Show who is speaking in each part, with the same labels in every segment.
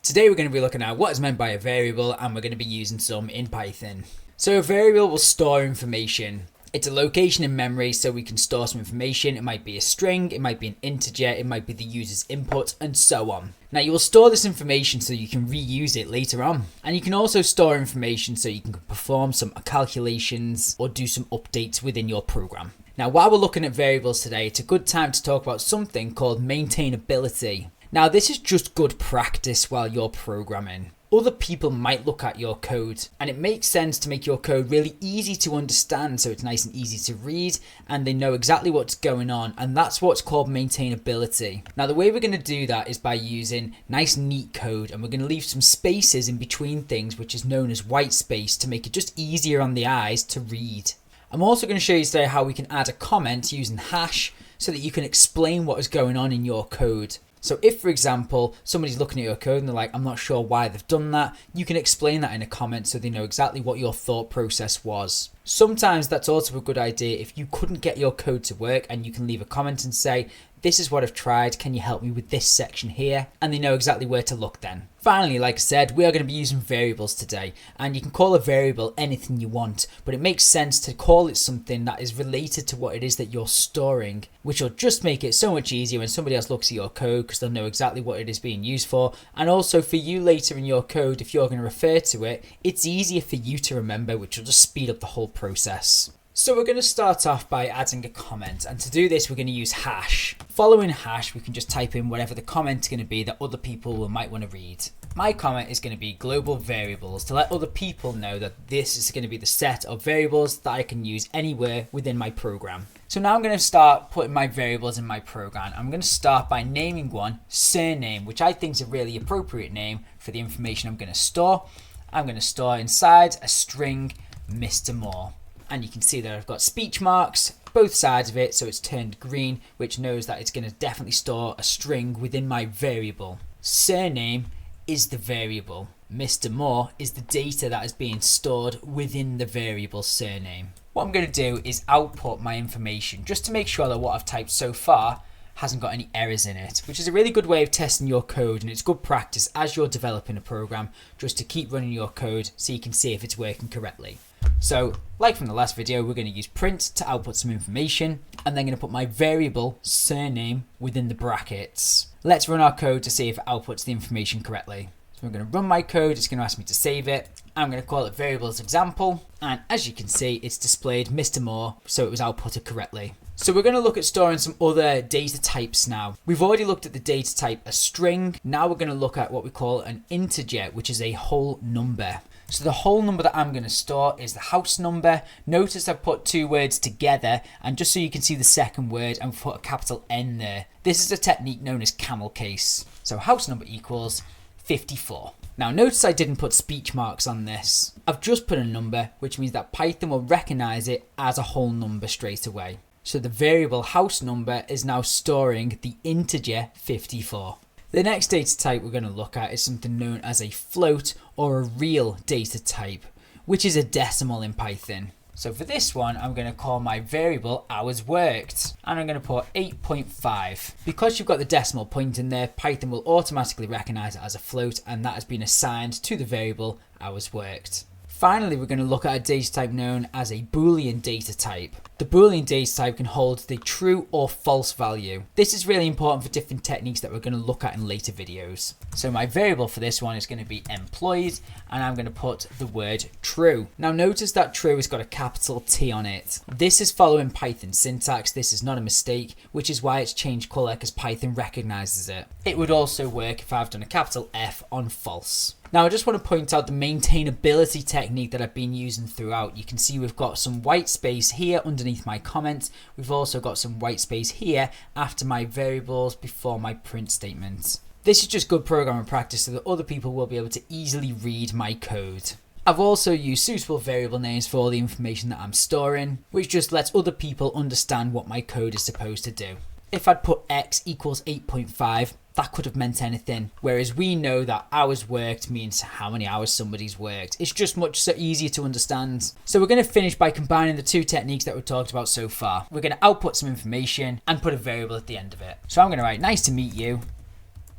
Speaker 1: Today we're going to be looking at what is meant by a variable, and we're going to be using some in Python. So a variable will store information. It's a location in memory, so we can store some information. It might be a string, it might be an integer, it might be the user's input, and so on. Now you will store this information so you can reuse it later on. And you can also store information so you can perform some calculations or do some updates within your program. Now while we're looking at variables today, it's a good time to talk about something called maintainability. Now this is just good practice while you're programming. Other people might look at your code, and it makes sense to make your code really easy to understand so it's nice and easy to read and they know exactly what's going on, and that's what's called maintainability. Now the way we're going to do that is by using nice neat code, and we're going to leave some spaces in between things, which is known as white space, to make it just easier on the eyes to read. I'm also going to show you today how we can add a comment using hash so that you can explain what is going on in your code. So if, for example, somebody's looking at your code and they're like, I'm not sure why they've done that, you can explain that in a comment so they know exactly what your thought process was. Sometimes that's also a good idea if you couldn't get your code to work, and you can leave a comment and say, this is what I've tried, can you help me with this section here? And they know exactly where to look then. Finally, like I said, we are going to be using variables today, and you can call a variable anything you want, but it makes sense to call it something that is related to what it is that you're storing, which will just make it so much easier when somebody else looks at your code because they'll know exactly what it is being used for. And also for you later in your code, if you're going to refer to it, it's easier for you to remember, which will just speed up the whole process. So we're going to start off by adding a comment, and to do this we're going to use hash. Following hash we can just type in whatever the comment's going to be that other people might want to read. My comment is going to be global variables to let other people know that this is going to be the set of variables that I can use anywhere within my program. So now I'm going to start putting my variables in my program. I'm going to start by naming one surname, which I think is a really appropriate name for the information I'm going to store. I'm going to store inside a string Mr. Moore. And you can see that I've got speech marks both sides of it, so it's turned green, which knows that it's going to definitely store a string within my variable. Surname is the variable. Mr. Moore is the data that is being stored within the variable surname. What I'm going to do is output my information just to make sure that what I've typed so far hasn't got any errors in it, which is a really good way of testing your code, and it's good practice as you're developing a program just to keep running your code so you can see if it's working correctly. So, like from the last video, we're going to use print to output some information, and then going to put my variable surname within the brackets. Let's run our code to see if it outputs the information correctly. So I'm going to run my code, it's going to ask me to save it. I'm going to call it variables example, and as you can see, it's displayed Mr. Moore, so it was outputted correctly. So we're going to look at storing some other data types now. We've already looked at the data type a string. Now we're going to look at what we call an integer, which is a whole number. So the whole number that I'm going to store is the house number. Notice I've put two words together, and just so you can see the second word, I've put a capital N there. This is a technique known as camel case. So house number equals 54. Now notice I didn't put speech marks on this. I've just put a number, which means that Python will recognize it as a whole number straight away. So the variable house number is now storing the integer 54. The next data type we're going to look at is something known as a float or a real data type, which is a decimal in Python. So for this one, I'm going to call my variable hours worked, and I'm going to put 8.5. Because you've got the decimal point in there, Python will automatically recognize it as a float, and that has been assigned to the variable hours worked. Finally, we're going to look at a data type known as a Boolean data type. The Boolean data type can hold the true or false value. This is really important for different techniques that we're going to look at in later videos. So my variable for this one is going to be employed, and I'm going to put the word true. Now notice that true has got a capital T on it. This is following Python syntax. This is not a mistake, which is why it's changed color because Python recognizes it. It would also work if I've done a capital F on false. Now I just want to point out the maintainability technique that I've been using throughout. You can see we've got some white space here underneath my comment. We've also got some white space here after my variables before my print statement. This is just good programming practice so that other people will be able to easily read my code. I've also used suitable variable names for all the information that I'm storing, which just lets other people understand what my code is supposed to do. If I'd put x equals 8.5, that could have meant anything. Whereas we know that hours worked means how many hours somebody's worked. It's just much so easier to understand. So we're going to finish by combining the two techniques that we've talked about so far. We're going to output some information and put a variable at the end of it. So I'm going to write nice to meet you,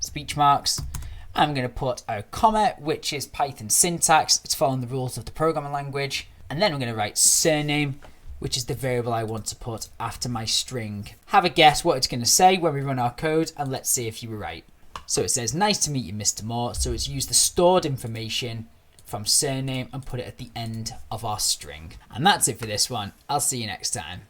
Speaker 1: speech marks, I'm going to put a comma, which is Python syntax. It's following the rules of the programming language. And then I'm going to write surname, which is the variable I want to put after my string. Have a guess what it's going to say when we run our code, and let's see if you were right. So it says, nice to meet you, Mr. Moore. So it's used the stored information from surname and put it at the end of our string. And that's it for this one. I'll see you next time.